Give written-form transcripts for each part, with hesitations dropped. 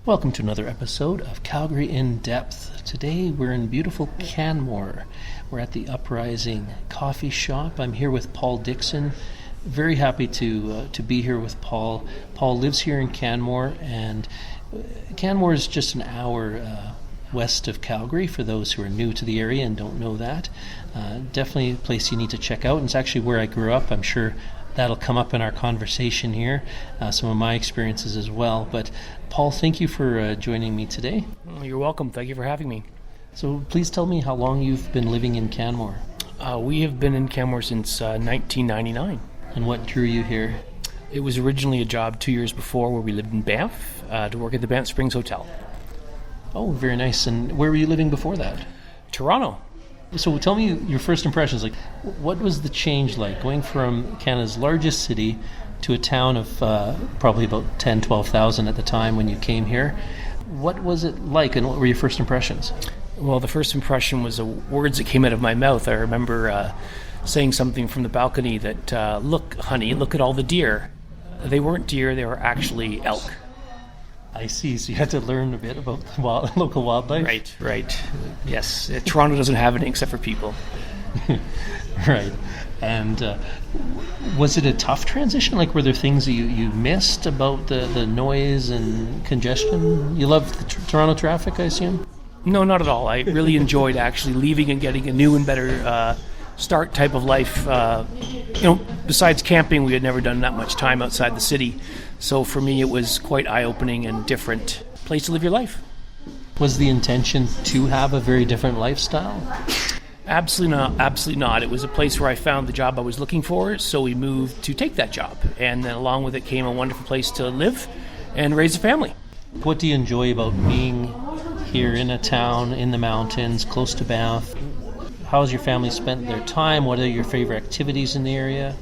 Welcome to another episode of Calgary in Depth. Today we're in beautiful Canmore. We're at the Uprising Coffee Shop. I'm here with Paul Dixon. Very happy to be here with Paul. Paul lives here in Canmore, and Canmore is just an hour west of Calgary for those who are new to the area and don't know that. Definitely a place you need to check out, and it's actually where I grew up. I'm sure that'll come up in our conversation here, some of my experiences as well. But Paul, thank you for joining me today. You're welcome. Thank you for having me. So please tell me how long you've been living in Canmore. We have been in Canmore since 1999. And what drew you here? It was originally a job 2 years before where we lived in Banff to work at the Banff Springs Hotel. Oh, very nice. And where were you living before that? Toronto. So tell me your first impressions. Like, what was the change like going from Canada's largest city to a town of probably about 10, 12,000 at the time when you came here? What was it like, and what were your first impressions? Well, the first impression was the words that came out of my mouth. I remember saying something from the balcony that, look, honey, look at all the deer. They weren't deer, they were actually elk. I see. So you had to learn a bit about the local wildlife? Right. Yes. Toronto doesn't have any except for people. Right. And was it a tough transition? Like, were there things that you missed about the noise and congestion? You loved the Toronto traffic, I assume? No, not at all. I really enjoyed actually leaving and getting a new and better start type of life. Besides camping, we had never done that much time outside the city. So for me, it was quite eye-opening and different place to live your life. Was the intention to have a very different lifestyle? Absolutely not. It was a place where I found the job I was looking for, so we moved to take that job. And then along with it came a wonderful place to live and raise a family. What do you enjoy about being here in a town, in the mountains, close to Banff? How has your family spent their time? What are your favorite activities in the area?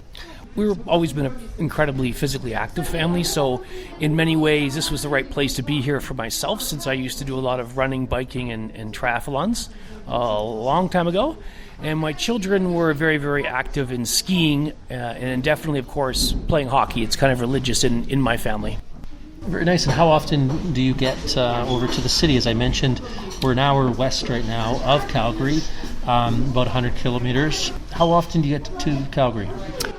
We've always been an incredibly physically active family, so in many ways this was the right place to be here for myself, since I used to do a lot of running, biking, and triathlons a long time ago. And my children were very, very active in skiing and definitely, of course, playing hockey. It's kind of religious in my family. Very nice. And how often do you get over to the city? As I mentioned, we're an hour west right now of Calgary, about 100 kilometers. How often do you get to Calgary?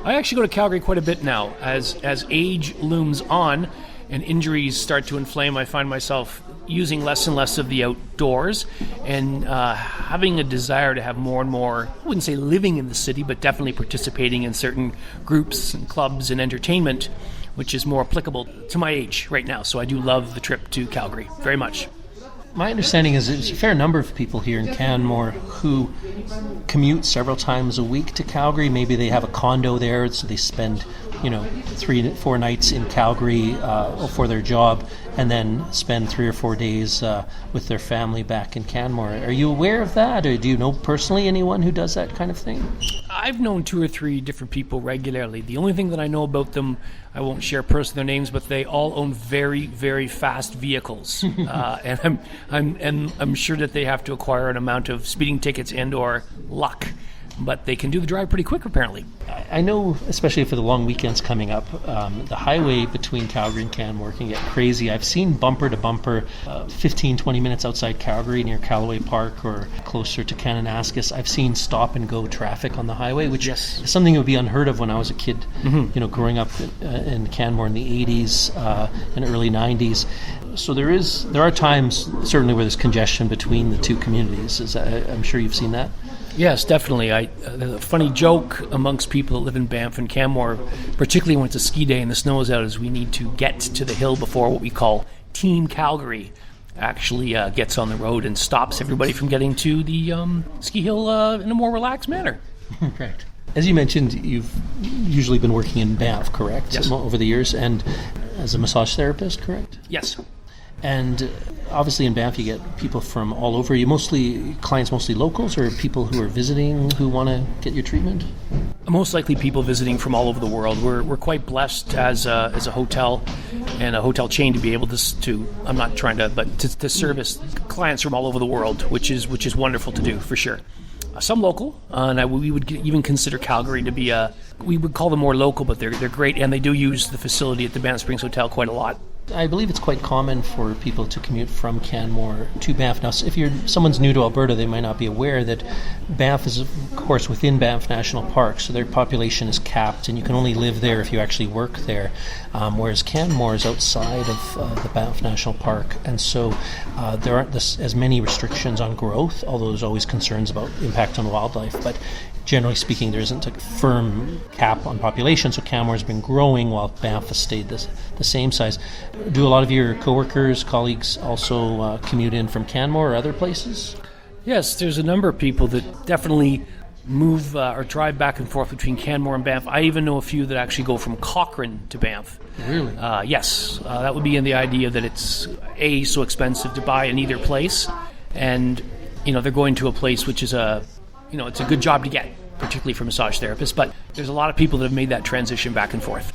I actually go to Calgary quite a bit now. As age looms on and injuries start to inflame, I find myself using less and less of the outdoors and having a desire to have more and more, I wouldn't say living in the city, but definitely participating in certain groups and clubs and entertainment, which is more applicable to my age right now. So I do love the trip to Calgary very much. My understanding is there's a fair number of people here in Canmore who commute several times a week to Calgary. Maybe they have a condo there, so they spend 3-4 nights in Calgary for their job, and then spend 3 or 4 days with their family back in Canmore. Are you aware of that, or do you know personally anyone who does that kind of thing? I've known 2 or 3 different people regularly. The only thing that I know about them, I won't share personally their names, but they all own very, very fast vehicles, and I'm sure that they have to acquire an amount of speeding tickets and/or luck. But they can do the drive pretty quick, apparently. I know, especially for the long weekends coming up, the highway between Calgary and Canmore can get crazy. I've seen bumper to bumper 15, 20 minutes outside Calgary near Callaway Park or closer to Kananaskis. I've seen stop and go traffic on the highway, which is something that would be unheard of when I was a kid, growing up in Canmore in the 80s and early 90s. So there are times, certainly, where there's congestion between the two communities. I'm sure you've seen that. Yes, definitely. A funny joke amongst people that live in Banff and Canmore, particularly when it's a ski day and the snow is out, is we need to get to the hill before what we call Team Calgary actually gets on the road and stops everybody from getting to the ski hill in a more relaxed manner. Right. As you mentioned, you've usually been working in Banff, correct? Yes. Over the years, and as a massage therapist, correct? Yes. And obviously in Banff you get people from all over. Are you clients mostly locals, or people who are visiting who want to get your treatment? Most likely people visiting from all over the world. We're quite blessed as a hotel and a hotel chain to be able to I'm not trying to, but to service clients from all over the world, which is wonderful to do for sure. Some local, and we would even consider Calgary to be we would call them more local, but they're great, and they do use the facility at the Banff Springs Hotel quite a lot. I believe it's quite common for people to commute from Canmore to Banff. Now, if someone's new to Alberta, they might not be aware that Banff is, of course, within Banff National Park, so their population is capped, and you can only live there if you actually work there, whereas Canmore is outside of the Banff National Park, and so there aren't as many restrictions on growth, although there's always concerns about impact on wildlife, but generally speaking, there isn't a firm cap on population, so Canmore has been growing while Banff has stayed the same size. Do a lot of your coworkers, colleagues also commute in from Canmore or other places? Yes, there's a number of people that definitely move or drive back and forth between Canmore and Banff. I even know a few that actually go from Cochrane to Banff. Really? Yes. That would be in the idea that it's, A, so expensive to buy in either place, and, they're going to a place which is it's a good job to get, particularly for massage therapists, but there's a lot of people that have made that transition back and forth.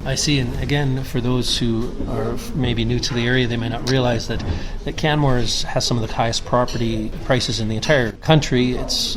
I see, and again, for those who are maybe new to the area, they may not realize that Canmore has some of the highest property prices in the entire country. It's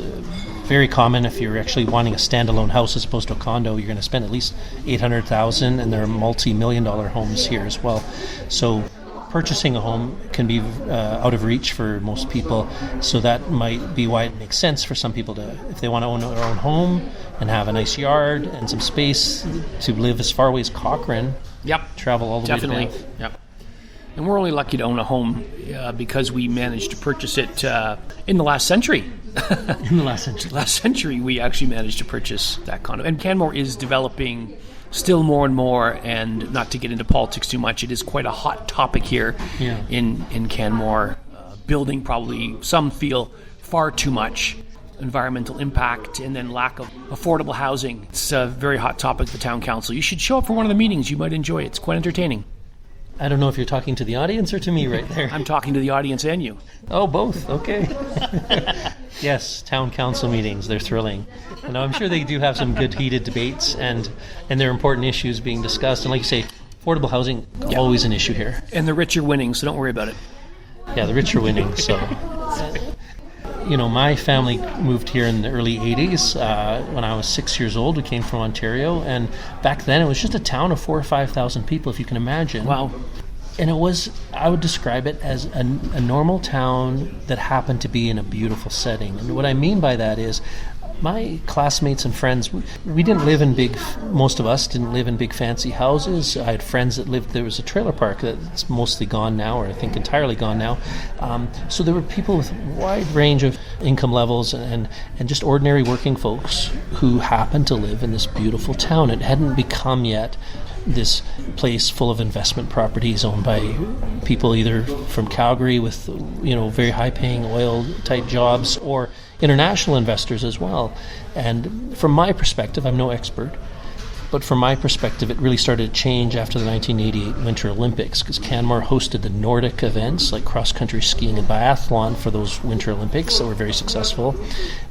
very common if you're actually wanting a standalone house as opposed to a condo, you're going to spend at least $800,000, and there are multi-million-dollar homes here as well. So purchasing a home can be out of reach for most people, so that might be why it makes sense for some people to, if they want to own their own home and have a nice yard and some space, to live as far away as Cochrane. Yep, travel all the definitely. way to Banff. Yep. And we're only lucky to own a home because we managed to purchase it in the last century. In the last century. Last century, we actually managed to purchase that condo. And Canmore is developing still more and more, and not to get into politics too much, it is quite a hot topic here in Canmore. Building probably, some feel, far too much environmental impact, and then lack of affordable housing. It's a very hot topic at the town council. You should show up for one of the meetings. You might enjoy it. It's quite entertaining. I don't know if you're talking to the audience or to me right there. I'm talking to the audience and you. Oh, both. Okay. Yes, town council meetings. They're thrilling. And I'm sure they do have some good heated debates, and there are important issues being discussed. And like you say, affordable housing, always an issue here. And the rich are winning, so don't worry about it. Yeah, the rich are winning. So, my family moved here in the early 80s. When I was 6 years old, we came from Ontario. And back then, it was just a town of 4,000 or 5,000 people, if you can imagine. Wow. And I would describe it as a normal town that happened to be in a beautiful setting. And what I mean by that is, my classmates and friends, we didn't live in most of us didn't live in big fancy houses. I had friends that there was a trailer park that's mostly gone now, or I think entirely gone now. So there were people with a wide range of income levels and just ordinary working folks who happened to live in this beautiful town. It hadn't become yet this place full of investment properties owned by people either from Calgary with very high paying oil type jobs, or international investors as well. And from my perspective, I'm no expert, but from my perspective, it really started to change after the 1988 Winter Olympics, because Canmore hosted the Nordic events like cross-country skiing and biathlon for those Winter Olympics that were very successful.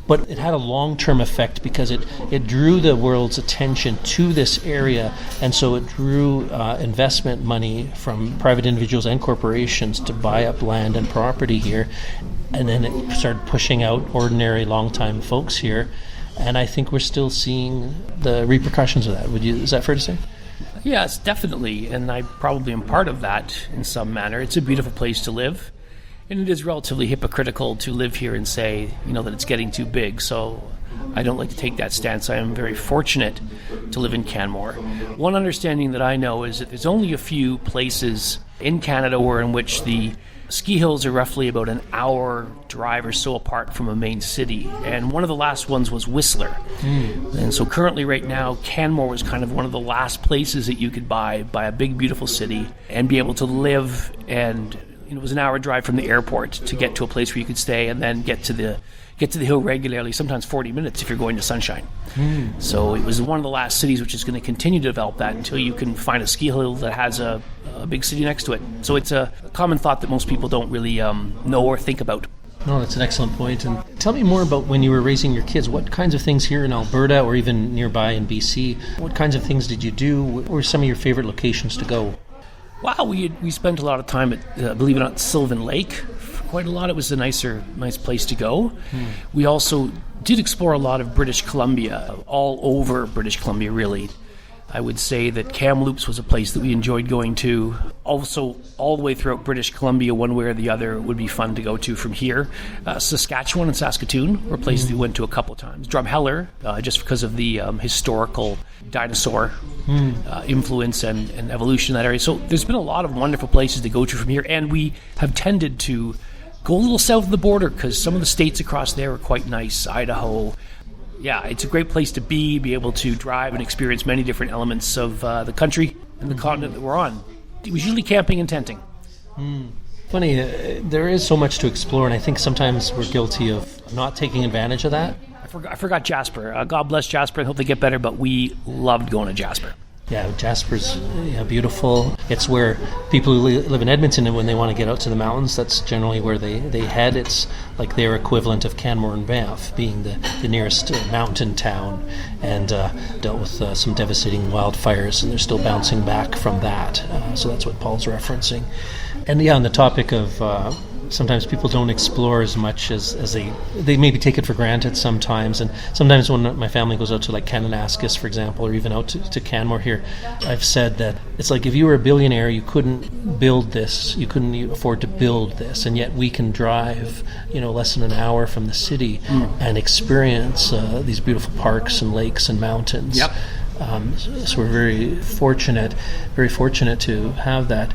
But it had a long-term effect because it drew the world's attention to this area, and so it drew investment money from private individuals and corporations to buy up land and property here. And then it started pushing out ordinary long-time folks here. And I think we're still seeing the repercussions of that. Is that fair to say? Yes, definitely. And I probably am part of that in some manner. It's a beautiful place to live. And it is relatively hypocritical to live here and say, that it's getting too big. So I don't like to take that stance. I am very fortunate to live in Canmore. One understanding that I know is that there's only a few places in Canada in which the ski hills are roughly about an hour drive or so apart from a main city, and one of the last ones was Whistler. And so currently right now, Canmore was kind of one of the last places that you could buy a big beautiful city and be able to live, and it was an hour drive from the airport to get to a place where you could stay and then get to the hill regularly, sometimes 40 minutes if you're going to Sunshine. So it was one of the last cities which is going to continue to develop that until you can find a ski hill that has a big city next to it. So it's a common thought that most people don't really know or think about. No, that's an excellent point. And tell me more about when you were raising your kids. What kinds of things here in Alberta or even nearby in BC, what kinds of things did you do? What were some of your favorite locations to go? Wow, we spent a lot of time at, believe it or not, Sylvan Lake. Quite a lot. It was a nice place to go. We also did explore a lot of British Columbia, all over British Columbia, really. I would say that Kamloops was a place that we enjoyed going to. Also, all the way throughout British Columbia, one way or the other, would be fun to go to from here. Saskatchewan and Saskatoon were places we went to a couple of times. Drumheller, just because of the historical dinosaur influence and evolution in that area. So there's been a lot of wonderful places to go to from here, and we have tended to go a little south of the border because some of the states across there are quite nice. Idaho. Yeah, it's a great place to be able to drive and experience many different elements of the country and the continent that we're on. It was usually camping and tenting. Funny, there is so much to explore, and I think sometimes we're guilty of not taking advantage of that. I forgot Jasper. God bless Jasper. I hope they get better, but we loved going to Jasper. Yeah, Jasper's beautiful. It's where people who live in Edmonton, and when they want to get out to the mountains, that's generally where they head. It's like their equivalent of Canmore and Banff, being the nearest mountain town, and dealt with some devastating wildfires, and they're still bouncing back from that. So that's what Paul's referencing. And on the topic of sometimes people don't explore as much as they maybe take it for granted sometimes. And sometimes when my family goes out to like Kananaskis, for example, or even out to Canmore here, I've said that it's like if you were a billionaire, you couldn't build this, you couldn't afford to build this, and yet we can drive less than an hour from the city and experience these beautiful parks and lakes and mountains. Yep. So we're very fortunate to have that.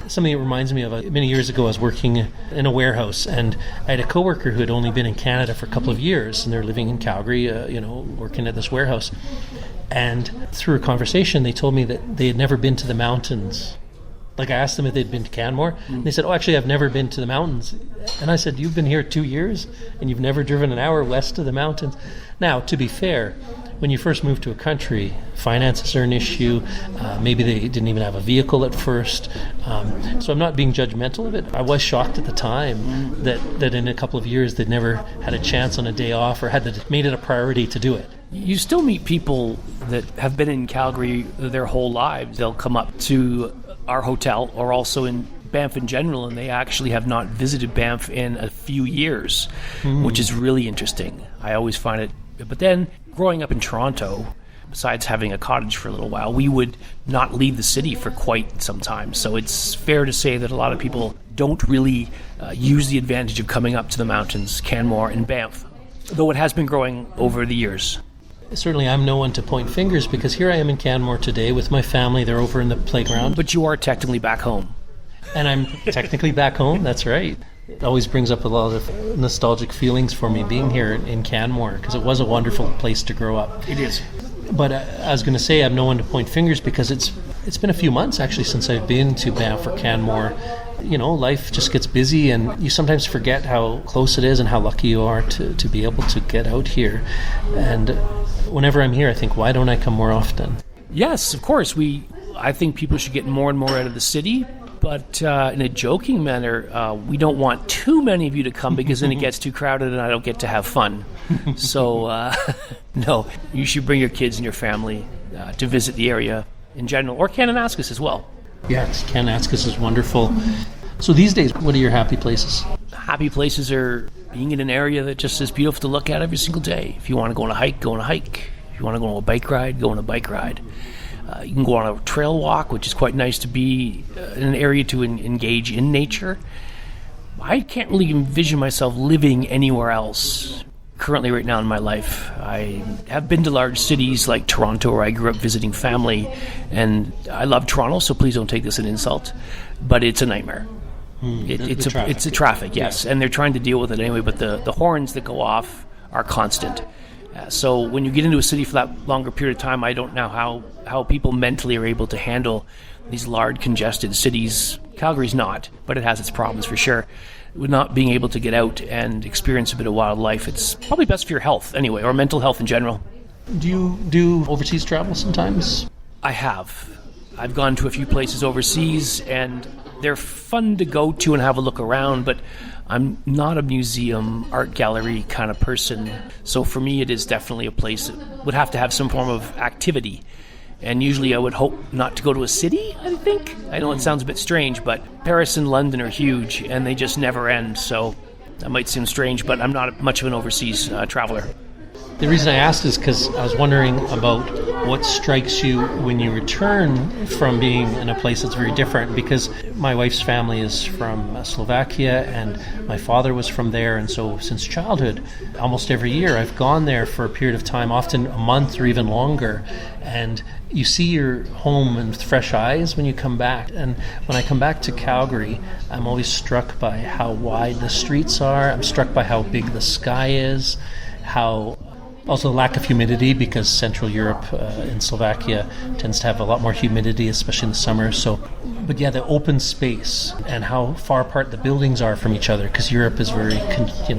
Something it reminds me of, many years ago I was working in a warehouse, and I had a coworker who had only been in Canada for a couple of years, and they're living in Calgary, working at this warehouse. And through a conversation, they told me that they had never been to the mountains. Like I asked them if they'd been to Canmore, and they said, "Oh, actually, I've never been to the mountains." And I said, "You've been here 2 years, and you've never driven an hour west of the mountains?" Now, to be fair, when you first move to a country, finances are an issue. Maybe they didn't even have a vehicle at first. So I'm not being judgmental of it. I was shocked at the time that in a couple of years they'd never had a chance on a day off or made it a priority to do it. You still meet people that have been in Calgary their whole lives. They'll come up to our hotel or also in Banff in general, and they actually have not visited Banff in a few years, which is really interesting. I always find it. But then, growing up in Toronto, besides having a cottage for a little while, we would not leave the city for quite some time. So it's fair to say that a lot of people don't really use the advantage of coming up to the mountains, Canmore and Banff, though it has been growing over the years. Certainly I'm no one to point fingers, because here I am in Canmore today with my family. They're over in the playground. But you are technically back home. And I'm technically back home, that's right. It always brings up a lot of nostalgic feelings for me being here in Canmore, because it was a wonderful place to grow up. It is. But I was going to say I'm no one to point fingers, because it's been a few months actually since I've been to Banff or Canmore. Life just gets busy, and you sometimes forget how close it is and how lucky you are to be able to get out here. And whenever I'm here, I think, why don't I come more often? Yes, of course. I think people should get more and more out of the city. But in a joking manner, we don't want too many of you to come, because then it gets too crowded and I don't get to have fun. So, no, you should bring your kids and your family to visit the area in general, or Kananaskis as well. Yes, Kananaskis is wonderful. So these days, what are your happy places? Happy places are being in an area that just is beautiful to look at every single day. If you want to go on a hike, go on a hike. If you want to go on a bike ride, go on a bike ride. You can go on a trail walk, which is quite nice to be in an area to engage in nature. I can't really envision myself living anywhere else currently right now in my life. I have been to large cities like Toronto, where I grew up visiting family, and I love Toronto, so please don't take this as an insult, but it's a nightmare. It's a traffic, yes, and they're trying to deal with it anyway, but the horns that go off are constant. So when you get into a city for that longer period of time, I don't know how people mentally are able to handle these large congested cities. Calgary's not, but it has its problems for sure. With not being able to get out and experience a bit of wildlife, it's probably best for your health anyway, or mental health in general. Do you do overseas travel sometimes? I have. I've gone to a few places overseas, and they're fun to go to and have a look around, but I'm not a museum, art gallery kind of person. So for me, it is definitely a place that would have to have some form of activity. And usually I would hope not to go to a city, I think. I know it sounds a bit strange, but Paris and London are huge, and they just never end. So that might seem strange, but I'm not much of an overseas traveler. The reason I asked is because I was wondering about what strikes you when you return from being in a place that's very different? Because my wife's family is from Slovakia, and my father was from there, and so since childhood, almost every year I've gone there for a period of time, often a month or even longer, and you see your home with fresh eyes when you come back. And when I come back to Calgary, I'm always struck by how wide the streets are. I'm struck by how big the sky is, how also the lack of humidity, because Central Europe in Slovakia tends to have a lot more humidity, especially in the summer. But yeah, the open space and how far apart the buildings are from each other, because Europe is very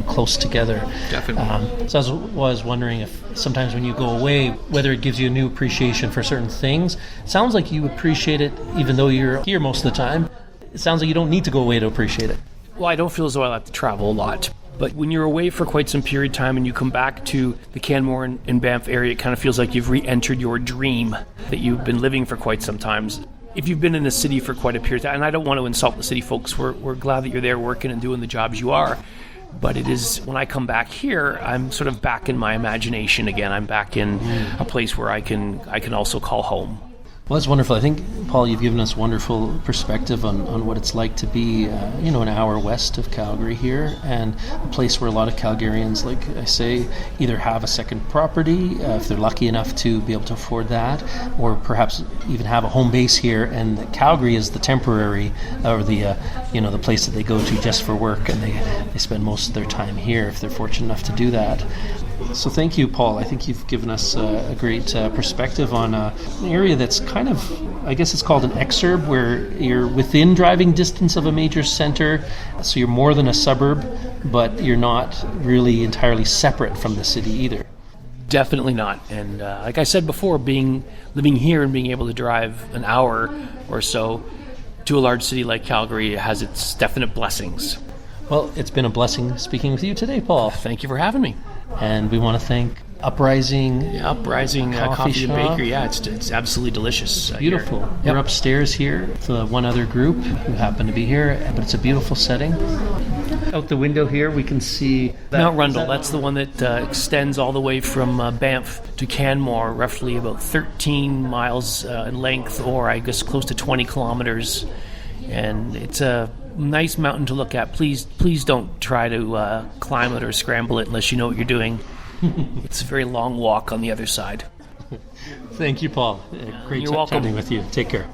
close together. Definitely. So I was wondering if sometimes when you go away, whether it gives you a new appreciation for certain things. It sounds like you appreciate it even though you're here most of the time. It sounds like you don't need to go away to appreciate it. Well, I don't feel as though I have to travel a lot. But when you're away for quite some period of time and you come back to the Canmore and Banff area, it kind of feels like you've re-entered your dream that you've been living for quite some time. If you've been in the city for quite a period of time, and I don't want to insult the city folks, we're glad that you're there working and doing the jobs you are. But it is, when I come back here, I'm sort of back in my imagination again. I'm back in a place where I can also call home. Well, that's wonderful. I think, Paul, you've given us wonderful perspective on what it's like to be, an hour west of Calgary here, and a place where a lot of Calgarians, like I say, either have a second property, if they're lucky enough to be able to afford that, or perhaps even have a home base here, and that Calgary is the temporary, or the place that they go to just for work, and they spend most of their time here if they're fortunate enough to do that. So thank you, Paul. I think you've given us a great perspective on an area that's kind of, I guess it's called an exurb, where you're within driving distance of a major center, so you're more than a suburb, but you're not really entirely separate from the city either. Definitely not. And like I said before, living here and being able to drive an hour or so to a large city like Calgary has its definite blessings. Well, it's been a blessing speaking with you today, Paul. Thank you for having me. And we want to thank Uprising Coffee and Bakery. Yeah, it's absolutely delicious. Beautiful. Yep. We're upstairs here with one other group who happen to be here, but it's a beautiful setting. Out the window here, we can see Mount Rundle. That's the one that extends all the way from Banff to Canmore, roughly about 13 miles in length, or I guess close to 20 kilometers. And it's a nice mountain to look at. Please don't try to climb it or scramble it unless you know what you're doing. It's a very long walk on the other side. Thank you, Paul. Great You're welcome. chatting with you. Take care.